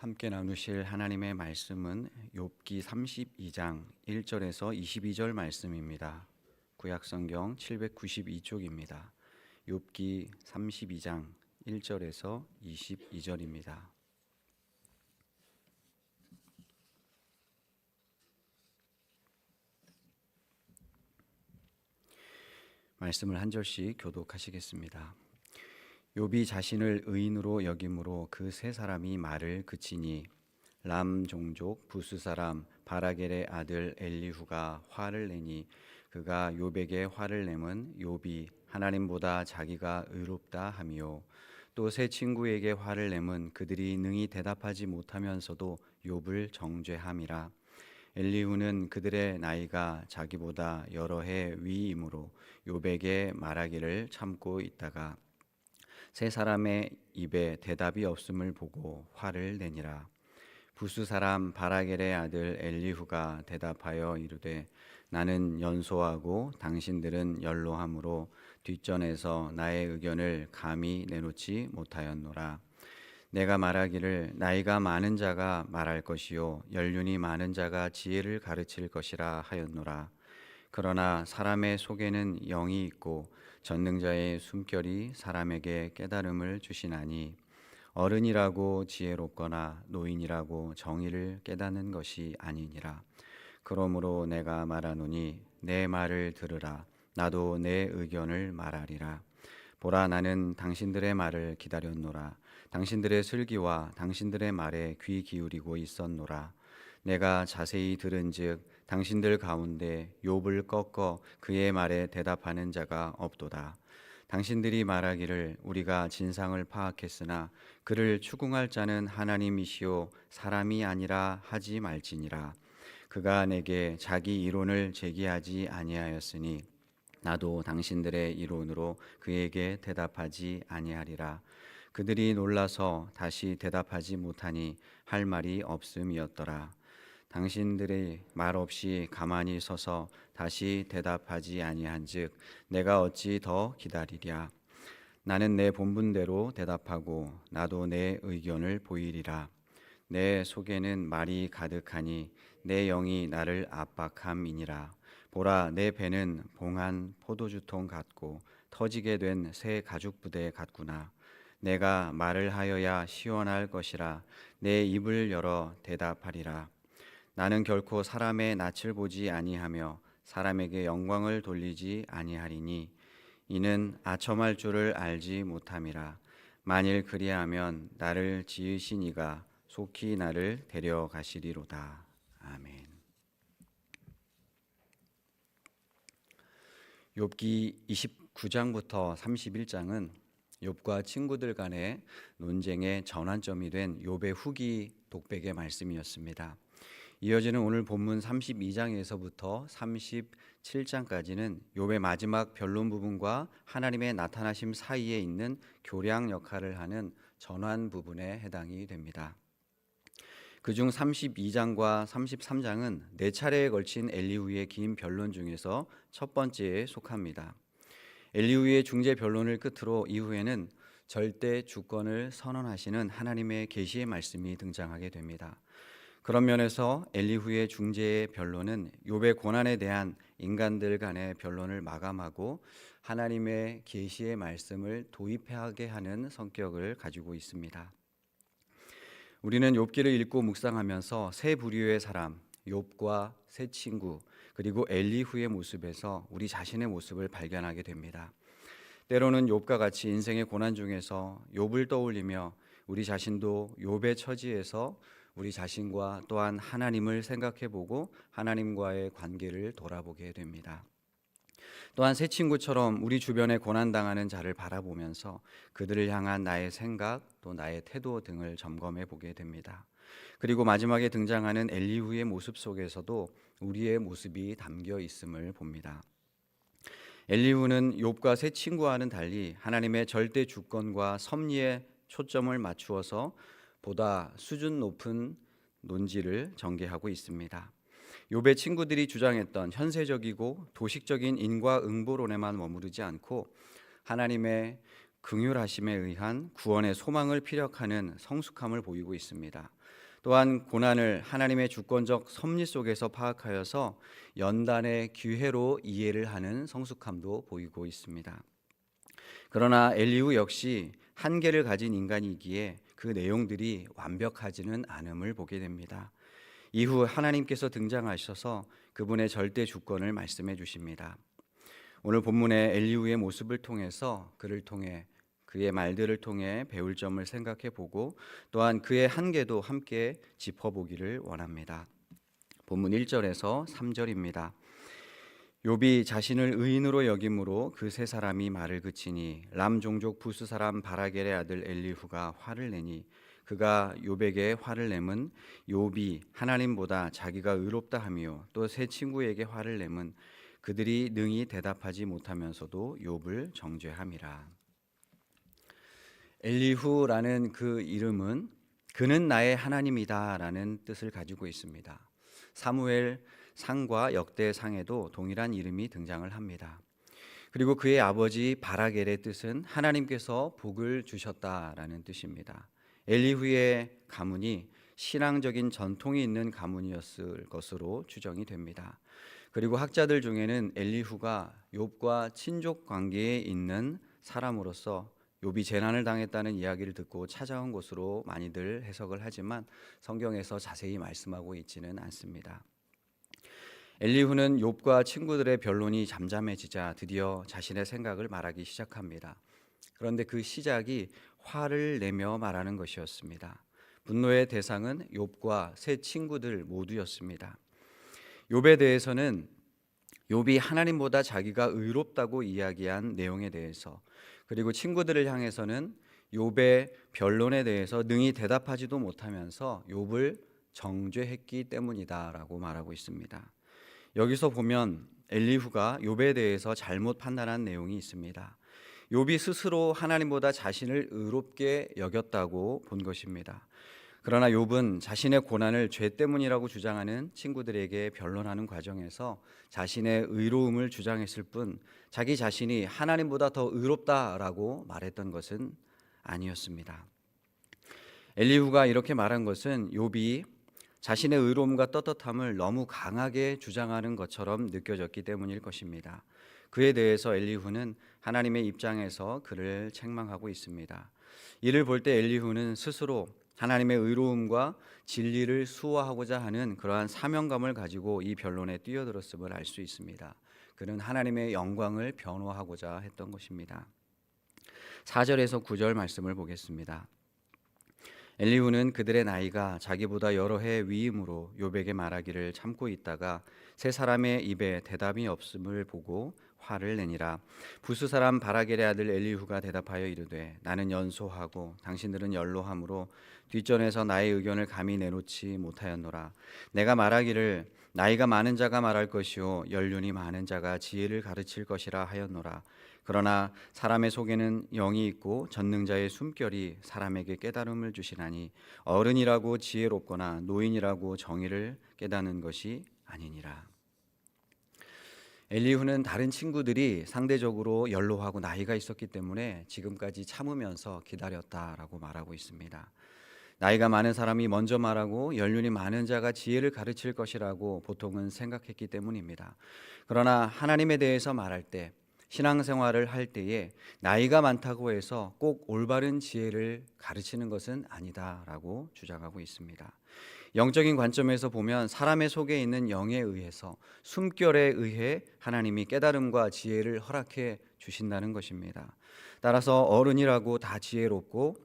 함께 나누실 하나님의 말씀은 욥기 32장 1절에서 22절 말씀입니다. 구약성경 792쪽입니다. 욥기 32장 1절에서 22절입니다. 말씀을 한 절씩 교독하시겠습니다. 욥이 자신을 의인으로 여김으로 그 세 사람이 말을 그치니 람 종족 부스 사람 바라겔의 아들 엘리후가 화를 내니 그가 욥에게 화를 내면 욥이 하나님보다 자기가 의롭다 하미요 또 세 친구에게 화를 내면 그들이 능히 대답하지 못하면서도 욥을 정죄함이라. 엘리후는 그들의 나이가 자기보다 여러 해 위이므로 욥에게 말하기를 참고 있다가 세 사람의 입에 대답이 없음을 보고 화를 내니라. 부스 사람 바라겔의 아들 엘리후가 대답하여 이르되 나는 연소하고 당신들은 연로함으로 뒷전에서 나의 의견을 감히 내놓지 못하였노라. 내가 말하기를 나이가 많은 자가 말할 것이요 연륜이 많은 자가 지혜를 가르칠 것이라 하였노라. 그러나 사람의 속에는 영이 있고 전능자의 숨결이 사람에게 깨달음을 주시나니 어른이라고 지혜롭거나 노인이라고 정의를 깨닫는 것이 아니니라. 그러므로 내가 말하노니 내 말을 들으라. 나도 내 의견을 말하리라. 보라, 나는 당신들의 말을 기다렸노라. 당신들의 슬기와 당신들의 말에 귀 기울이고 있었노라. 내가 자세히 들은즉 당신들 가운데 욥을 꺾어 그의 말에 대답하는 자가 없도다. 당신들이 말하기를 우리가 진상을 파악했으나 그를 추궁할 자는 하나님이시요 사람이 아니라 하지 말지니라. 그가 내게 자기 이론을 제기하지 아니하였으니 나도 당신들의 이론으로 그에게 대답하지 아니하리라. 그들이 놀라서 다시 대답하지 못하니 할 말이 없음이었더라. 당신들이 말 없이 가만히 서서 다시 대답하지 아니한즉 내가 어찌 더 기다리랴. 나는 내 본분대로 대답하고 나도 내 의견을 보이리라. 내 속에는 말이 가득하니 내 영이 나를 압박함이니라. 보라, 내 배는 봉한 포도주통 같고 터지게 된 새 가죽 부대 같구나. 내가 말을 하여야 시원할 것이라. 내 입을 열어 대답하리라. 나는 결코 사람의 낯을 보지 아니하며 사람에게 영광을 돌리지 아니하리니 이는 아첨할 줄을 알지 못함이라. 만일 그리하면 나를 지으신 이가 속히 나를 데려가시리로다. 아멘. 욥기 29장부터 31장은 욥과 친구들 간의 논쟁의 전환점이 된 욥의 후기 독백의 말씀이었습니다. 이어지는 오늘 본문 32장에서부터 37장까지는 욥의 마지막 변론 부분과 하나님의 나타나심 사이에 있는 교량 역할을 하는 전환 부분에 해당이 됩니다. 그중 32장과 33장은 네 차례에 걸친 엘리후의 긴 변론 중에서 첫 번째에 속합니다. 엘리후의 중재 변론을 끝으로 이후에는 절대 주권을 선언하시는 하나님의 계시의 말씀이 등장하게 됩니다. 그런 면에서 엘리후의 중재의 변론은 욥의 고난에 대한 인간들 간의 변론을 마감하고 하나님의 계시의 말씀을 도입하게 하는 성격을 가지고 있습니다. 우리는 욥기를 읽고 묵상하면서 세 부류의 사람, 욥과 세 친구, 그리고 엘리후의 모습에서 우리 자신의 모습을 발견하게 됩니다. 때로는 욥과 같이 인생의 고난 중에서 욥을 떠올리며 우리 자신도 욥의 처지에서 우리 자신과 또한 하나님을 생각해보고 하나님과의 관계를 돌아보게 됩니다. 또한 세 친구처럼 우리 주변에 고난당하는 자를 바라보면서 그들을 향한 나의 생각 또 나의 태도 등을 점검해 보게 됩니다. 그리고 마지막에 등장하는 엘리후의 모습 속에서도 우리의 모습이 담겨 있음을 봅니다. 엘리후는 욥과 세 친구와는 달리 하나님의 절대 주권과 섭리에 초점을 맞추어서 보다 수준 높은 논지를 전개하고 있습니다. 욥의 친구들이 주장했던 현세적이고 도식적인 인과응보론에만 머무르지 않고 하나님의 긍휼하심에 의한 구원의 소망을 피력하는 성숙함을 보이고 있습니다. 또한 고난을 하나님의 주권적 섭리 속에서 파악하여서 연단의 기회로 이해를 하는 성숙함도 보이고 있습니다. 그러나 엘리후 역시 한계를 가진 인간이기에 그 내용들이 완벽하지는 않음을 보게 됩니다. 이후 하나님께서 등장하셔서 그분의 절대 주권을 말씀해 주십니다. 오늘 본문의 엘리후의 모습을 통해서 그의 말들을 통해 배울 점을 생각해 보고 또한 그의 한계도 함께 짚어보기를 원합니다. 본문 1절에서 3절입니다. 욥이 자신을 의인으로 여김으로 그 세 사람이 말을 그치니 람 종족 부스 사람 바라겔의 아들 엘리후가 화를 내니 그가 욥에게 화를 내면 욥이 하나님보다 자기가 의롭다 하며 또 세 친구에게 화를 내면 그들이 능히 대답하지 못하면서도 욥을 정죄함이라. 엘리후라는 그 이름은 그는 나의 하나님이다라는 뜻을 가지고 있습니다. 사무엘 상과 역대상에도 동일한 이름이 등장을 합니다. 그리고 그의 아버지 바라겔의 뜻은 하나님께서 복을 주셨다라는 뜻입니다. 엘리후의 가문이 신앙적인 전통이 있는 가문이었을 것으로 추정이 됩니다. 그리고 학자들 중에는 엘리후가 욥과 친족 관계에 있는 사람으로서 욥이 재난을 당했다는 이야기를 듣고 찾아온 것으로 많이들 해석을 하지만 성경에서 자세히 말씀하고 있지는 않습니다. 엘리후는 욥과 친구들의 변론이 잠잠해지자 드디어 자신의 생각을 말하기 시작합니다. 그런데 그 시작이 화를 내며 말하는 것이었습니다. 분노의 대상은 욥과 세 친구들 모두였습니다. 욥에 대해서는 욥이 하나님보다 자기가 의롭다고 이야기한 내용에 대해서, 그리고 친구들을 향해서는 욥의 변론에 대해서 능히 대답하지도 못하면서 욥을 정죄했기 때문이다라고 말하고 있습니다. 여기서 보면 엘리후가 욥에 대해서 잘못 판단한 내용이 있습니다. 욥이 스스로 하나님보다 자신을 의롭게 여겼다고 본 것입니다. 그러나 욥은 자신의 고난을 죄 때문이라고 주장하는 친구들에게 변론하는 과정에서 자신의 의로움을 주장했을 뿐 자기 자신이 하나님보다 더 의롭다라고 말했던 것은 아니었습니다. 엘리후가 이렇게 말한 것은 욥이 자신의 의로움과 떳떳함을 너무 강하게 주장하는 것처럼 느껴졌기 때문일 것입니다. 그에 대해서 엘리후는 하나님의 입장에서 그를 책망하고 있습니다. 이를 볼 때 엘리후는 스스로 하나님의 의로움과 진리를 수호하고자 하는 그러한 사명감을 가지고 이 변론에 뛰어들었음을 알 수 있습니다. 그는 하나님의 영광을 변호하고자 했던 것입니다. 4절에서 9절 말씀을 보겠습니다. 엘리후는 그들의 나이가 자기보다 여러 해 위임으로 욥에게 말하기를 참고 있다가 세 사람의 입에 대답이 없음을 보고 화를 내니라. 부스 사람 바라겔의 아들 엘리후가 대답하여 이르되 나는 연소하고 당신들은 연로함으로 뒷전에서 나의 의견을 감히 내놓지 못하였노라. 내가 말하기를 나이가 많은 자가 말할 것이요 연륜이 많은 자가 지혜를 가르칠 것이라 하였노라. 그러나 사람의 속에는 영이 있고 전능자의 숨결이 사람에게 깨달음을 주시나니 어른이라고 지혜롭거나 노인이라고 정의를 깨닫는 것이 아니니라. 엘리후는 다른 친구들이 상대적으로 연로하고 나이가 있었기 때문에 지금까지 참으면서 기다렸다라고 말하고 있습니다. 나이가 많은 사람이 먼저 말하고 연륜이 많은 자가 지혜를 가르칠 것이라고 보통은 생각했기 때문입니다. 그러나 하나님에 대해서 말할 때, 신앙생활을 할 때에 나이가 많다고 해서 꼭 올바른 지혜를 가르치는 것은 아니다라고 주장하고 있습니다. 영적인 관점에서 보면 사람의 속에 있는 영에 의해서, 숨결에 의해 하나님이 깨달음과 지혜를 허락해 주신다는 것입니다. 따라서 어른이라고 다 지혜롭고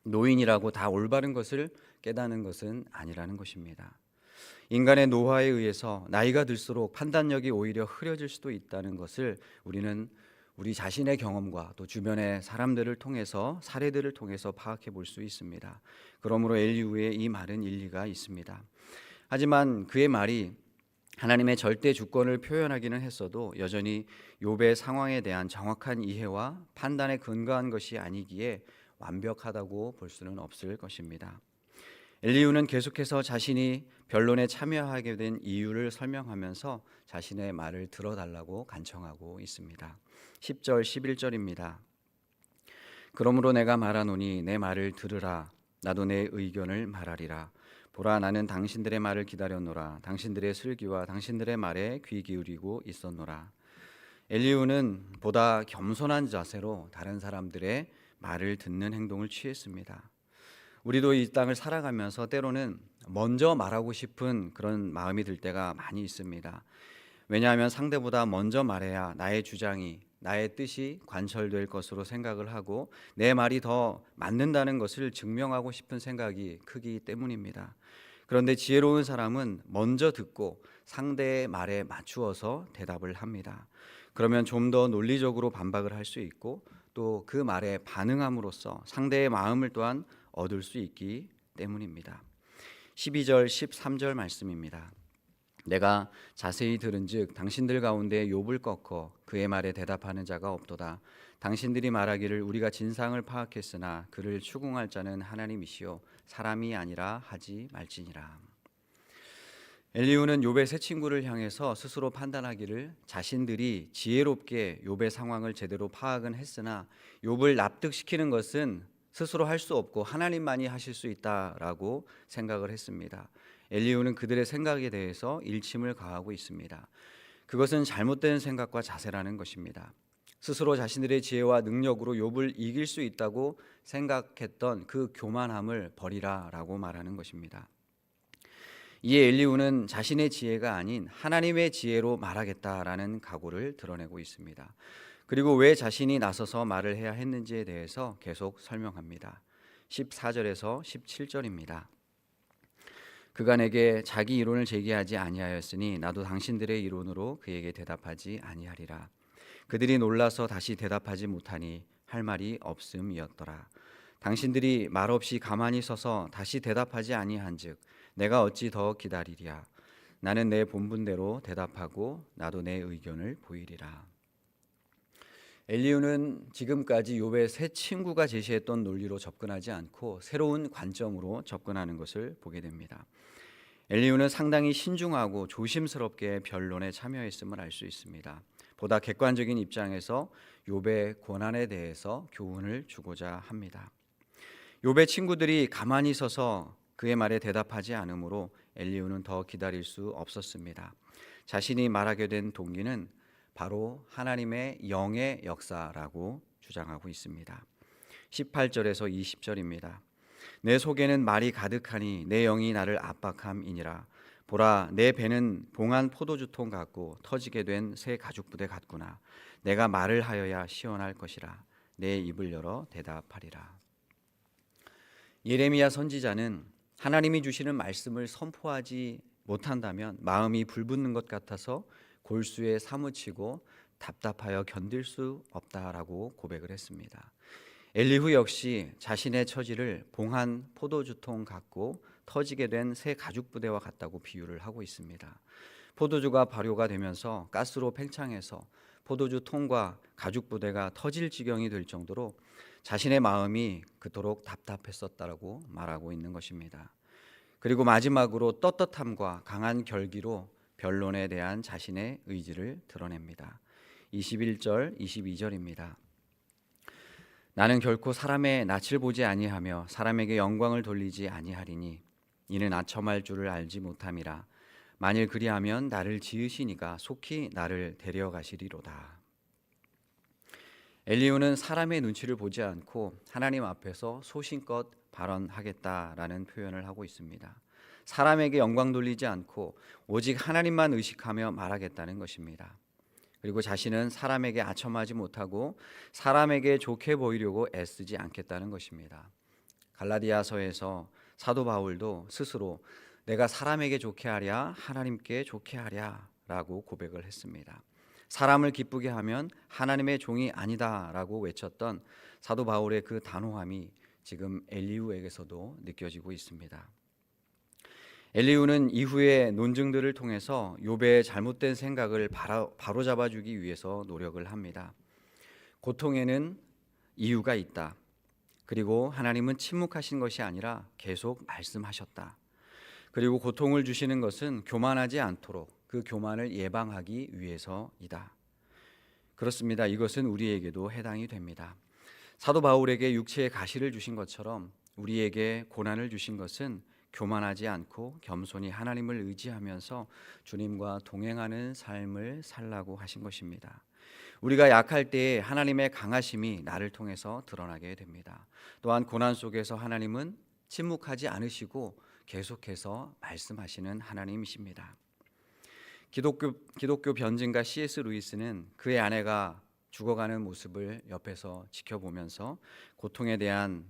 노인이라고 다 올바른 것을 깨닫는 것은 아니라는 것입니다. 인간의 노화에 의해서 나이가 들수록 판단력이 오히려 흐려질 수도 있다는 것을 우리는 우리 자신의 경험과 또 주변의 사람들을 통해서, 사례들을 통해서 파악해 볼 수 있습니다. 그러므로 엘리후의 이 말은 일리가 있습니다. 하지만 그의 말이 하나님의 절대 주권을 표현하기는 했어도 여전히 욥의 상황에 대한 정확한 이해와 판단에 근거한 것이 아니기에 완벽하다고 볼 수는 없을 것입니다. 엘리후는 계속해서 자신이 변론에 참여하게 된 이유를 설명하면서 자신의 말을 들어달라고 간청하고 있습니다. 10절 11절입니다. 그러므로 내가 말하노니 내 말을 들으라. 나도 내 의견을 말하리라. 보라, 나는 당신들의 말을 기다렸노라. 당신들의 슬기와 당신들의 말에 귀 기울이고 있었노라. 엘리후는 보다 겸손한 자세로 다른 사람들의 말을 듣는 행동을 취했습니다. 우리도 이 땅을 살아가면서 때로는 먼저 말하고 싶은 그런 마음이 들 때가 많이 있습니다. 왜냐하면 상대보다 먼저 말해야 나의 주장이, 나의 뜻이 관철될 것으로 생각을 하고 내 말이 더 맞는다는 것을 증명하고 싶은 생각이 크기 때문입니다. 그런데 지혜로운 사람은 먼저 듣고 상대의 말에 맞추어서 대답을 합니다. 그러면 좀 더 논리적으로 반박을 할 수 있고 또 그 말에 반응함으로써 상대의 마음을 또한 얻을 수 있기 때문입니다. 12절 13절 말씀입니다. 내가 자세히 들은즉 당신들 가운데 욥을 꺾어 그의 말에 대답하는 자가 없도다. 당신들이 말하기를 우리가 진상을 파악했으나 그를 추궁할 자는 하나님이시요 사람이 아니라 하지 말지니라. 엘리후는 욥의 세 친구를 향해서 스스로 판단하기를 자신들이 지혜롭게 욥의 상황을 제대로 파악은 했으나 욥을 납득시키는 것은 스스로 할 수 없고 하나님만이 하실 수 있다라고 생각을 했습니다. 엘리후는 그들의 생각에 대해서 일침을 가하고 있습니다. 그것은 잘못된 생각과 자세라는 것입니다. 스스로 자신들의 지혜와 능력으로 욥을 이길 수 있다고 생각했던 그 교만함을 버리라라고 말하는 것입니다. 이에 엘리후는 자신의 지혜가 아닌 하나님의 지혜로 말하겠다라는 각오를 드러내고 있습니다. 그리고 왜 자신이 나서서 말을 해야 했는지에 대해서 계속 설명합니다. 14절에서 17절입니다. 그가 내게 자기 이론을 제기하지 아니하였으니 나도 당신들의 이론으로 그에게 대답하지 아니하리라. 그들이 놀라서 다시 대답하지 못하니 할 말이 없음이었더라. 당신들이 말없이 가만히 서서 다시 대답하지 아니한즉 내가 어찌 더 기다리랴. 나는 내 본분대로 대답하고 나도 내 의견을 보이리라. 엘리후는 지금까지 욥의 세 친구가 제시했던 논리로 접근하지 않고 새로운 관점으로 접근하는 것을 보게 됩니다. 엘리후는 상당히 신중하고 조심스럽게 변론에 참여했음을 알 수 있습니다. 보다 객관적인 입장에서 욥의 고난에 대해서 교훈을 주고자 합니다. 욥의 친구들이 가만히 서서 그의 말에 대답하지 않으므로 엘리후는 더 기다릴 수 없었습니다. 자신이 말하게 된 동기는 바로 하나님의 영의 역사라고 주장하고 있습니다. 18절에서 20절입니다. 내 속에는 말이 가득하니 내 영이 나를 압박함이니라. 보라, 내 배는 봉한 포도주통 같고 터지게 된 새 가죽부대 같구나. 내가 말을 하여야 시원할 것이라. 내 입을 열어 대답하리라. 예레미야 선지자는 하나님이 주시는 말씀을 선포하지 못한다면 마음이 불붙는 것 같아서 골수에 사무치고 답답하여 견딜 수 없다라고 고백을 했습니다. 엘리후 역시 자신의 처지를 봉한 포도주통 같고 터지게 된 새 가죽부대와 같다고 비유를 하고 있습니다. 포도주가 발효가 되면서 가스로 팽창해서 포도주 통과 가죽부대가 터질 지경이 될 정도로 자신의 마음이 그토록 답답했었다라고 말하고 있는 것입니다. 그리고 마지막으로 떳떳함과 강한 결기로 변론에 대한 자신의 의지를 드러냅니다. 21절, 22절입니다. 나는 결코 사람의 낯을 보지 아니하며 사람에게 영광을 돌리지 아니하리니 이는 아첨할 줄을 알지 못함이라. 만일 그리하면 나를 지으시니가 속히 나를 데려가시리로다. 엘리후는 사람의 눈치를 보지 않고 하나님 앞에서 소신껏 발언하겠다라는 표현을 하고 있습니다. 사람에게 영광 돌리지 않고 오직 하나님만 의식하며 말하겠다는 것입니다. 그리고 자신은 사람에게 아첨하지 못하고 사람에게 좋게 보이려고 애쓰지 않겠다는 것입니다. 갈라디아서에서 사도 바울도 스스로 내가 사람에게 좋게 하랴 하나님께 좋게 하랴 라고 고백을 했습니다. 사람을 기쁘게 하면 하나님의 종이 아니다라고 외쳤던 사도 바울의 그 단호함이 지금 엘리후에게서도 느껴지고 있습니다. 엘리후는 이후의 논증들을 통해서 욥의 잘못된 생각을 바로잡아주기 위해서 노력을 합니다. 고통에는 이유가 있다. 그리고 하나님은 침묵하신 것이 아니라 계속 말씀하셨다. 그리고 고통을 주시는 것은 교만하지 않도록 그 교만을 예방하기 위해서이다. 그렇습니다. 이것은 우리에게도 해당이 됩니다. 사도 바울에게 육체의 가시를 주신 것처럼 우리에게 고난을 주신 것은 교만하지 않고 겸손히 하나님을 의지하면서 주님과 동행하는 삶을 살라고 하신 것입니다. 우리가 약할 때에 하나님의 강하심이 나를 통해서 드러나게 됩니다. 또한 고난 속에서 하나님은 침묵하지 않으시고 계속해서 말씀하시는 하나님이십니다. 기독교 변증가 C.S. 루이스는 그의 아내가 죽어가는 모습을 옆에서 지켜보면서 고통에 대한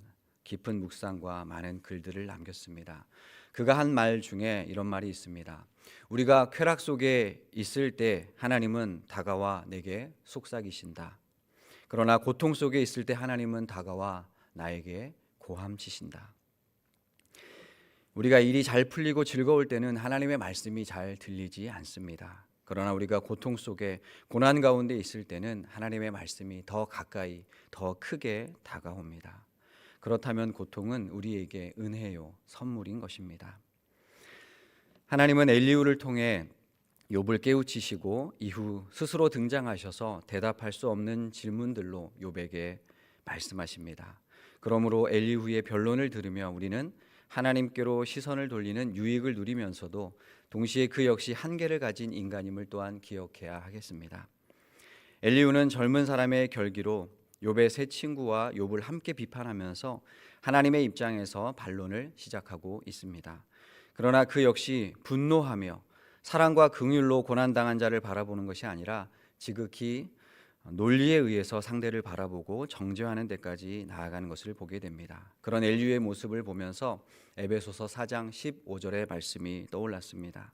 깊은 묵상과 많은 글들을 남겼습니다. 그가 한 말 중에 이런 말이 있습니다. 우리가 쾌락 속에 있을 때 하나님은 다가와 내게 속삭이신다. 그러나 고통 속에 있을 때 하나님은 다가와 나에게 고함치신다. 우리가 일이 잘 풀리고 즐거울 때는 하나님의 말씀이 잘 들리지 않습니다. 그러나 우리가 고통 속에 고난 가운데 있을 때는 하나님의 말씀이 더 가까이 더 크게 다가옵니다. 그렇다면 고통은 우리에게 은혜요 선물인 것입니다. 하나님은 엘리후를 통해 욥을 깨우치시고 이후 스스로 등장하셔서 대답할 수 없는 질문들로 욥에게 말씀하십니다. 그러므로 엘리후의 변론을 들으며 우리는 하나님께로 시선을 돌리는 유익을 누리면서도 동시에 그 역시 한계를 가진 인간임을 또한 기억해야 하겠습니다. 엘리후는 젊은 사람의 결기로 욥의 세 친구와 욥을 함께 비판하면서 하나님의 입장에서 반론을 시작하고 있습니다. 그러나 그 역시 분노하며 사랑과 긍휼로 고난당한 자를 바라보는 것이 아니라 지극히 논리에 의해서 상대를 바라보고 정죄하는 데까지 나아가는 것을 보게 됩니다. 그런 엘리후의 모습을 보면서 에베소서 4장 15절의 말씀이 떠올랐습니다.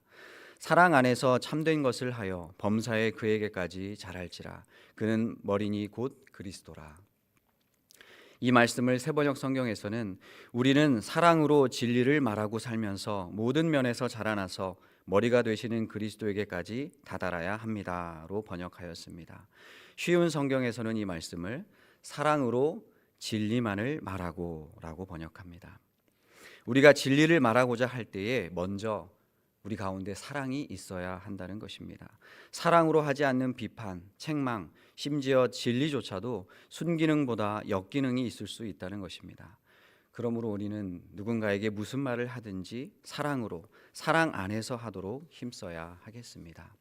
사랑 안에서 참된 것을 하여 범사에 그에게까지 잘할지라 그는 머리니 곧 그리스도라. 이 말씀을 세번역 성경에서는 우리는 사랑으로 진리를 말하고 살면서 모든 면에서 자라나서 머리가 되시는 그리스도에게까지 다다라야 합니다로 번역하였습니다. 쉬운 성경에서는 이 말씀을 사랑으로 진리만을 말하고 라고 번역합니다. 우리가 진리를 말하고자 할 때에 먼저 우리 가운데 사랑이 있어야 한다는 것입니다. 사랑으로 하지 않는 비판, 책망, 심지어 진리조차도 순기능보다 역기능이 있을 수 있다는 것입니다. 그러므로 우리는 누군가에게 무슨 말을 하든지 사랑으로, 사랑 안에서 하도록 힘써야 하겠습니다.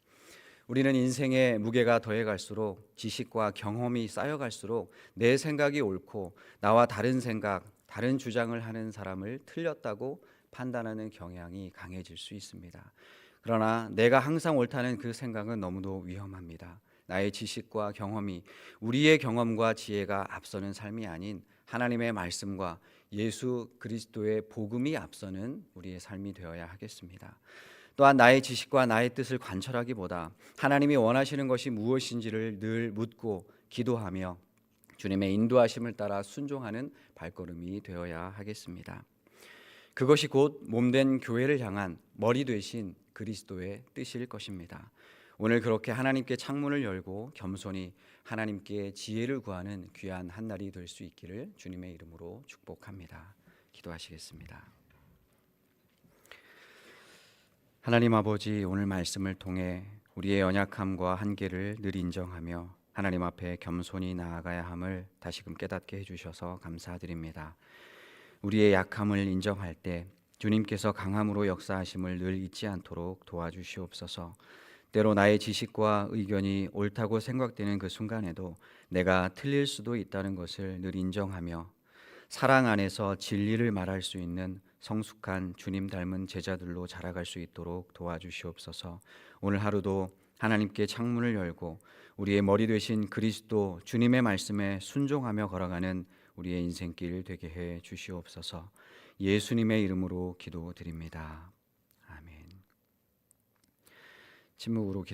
우리는 인생의 무게가 더해갈수록 지식과 경험이 쌓여갈수록 내 생각이 옳고 나와 다른 생각, 다른 주장을 하는 사람을 틀렸다고 판단하는 경향이 강해질 수 있습니다. 그러나 내가 항상 옳다는 그 생각은 너무도 위험합니다. 나의 지식과 경험이 우리의 경험과 지혜가 앞서는 삶이 아닌 하나님의 말씀과 예수 그리스도의 복음이 앞서는 우리의 삶이 되어야 하겠습니다. 또한 나의 지식과 나의 뜻을 관철하기보다 하나님이 원하시는 것이 무엇인지를 늘 묻고 기도하며 주님의 인도하심을 따라 순종하는 발걸음이 되어야 하겠습니다. 그것이 곧 몸된 교회를 향한 머리 되신 그리스도의 뜻일 것입니다. 오늘 그렇게 하나님께 창문을 열고 겸손히 하나님께 지혜를 구하는 귀한 한 날이 될 수 있기를 주님의 이름으로 축복합니다. 기도하시겠습니다. 하나님 아버지, 오늘 말씀을 통해 우리의 연약함과 한계를 늘 인정하며 하나님 앞에 겸손히 나아가야 함을 다시금 깨닫게 해주셔서 감사드립니다. 우리의 약함을 인정할 때 주님께서 강함으로 역사하심을 늘 잊지 않도록 도와주시옵소서. 때로 나의 지식과 의견이 옳다고 생각되는 그 순간에도 내가 틀릴 수도 있다는 것을 늘 인정하며 사랑 안에서 진리를 말할 수 있는 성숙한 주님 닮은 제자들로 자라갈 수 있도록 도와주시옵소서. 오늘 하루도 하나님께 창문을 열고 우리의 머리 되신 그리스도 주님의 말씀에 순종하며 걸어가는 우리의 인생길 되게 해 주시옵소서. 예수님의 이름으로 기도드립니다. 아멘. 침묵으로 기도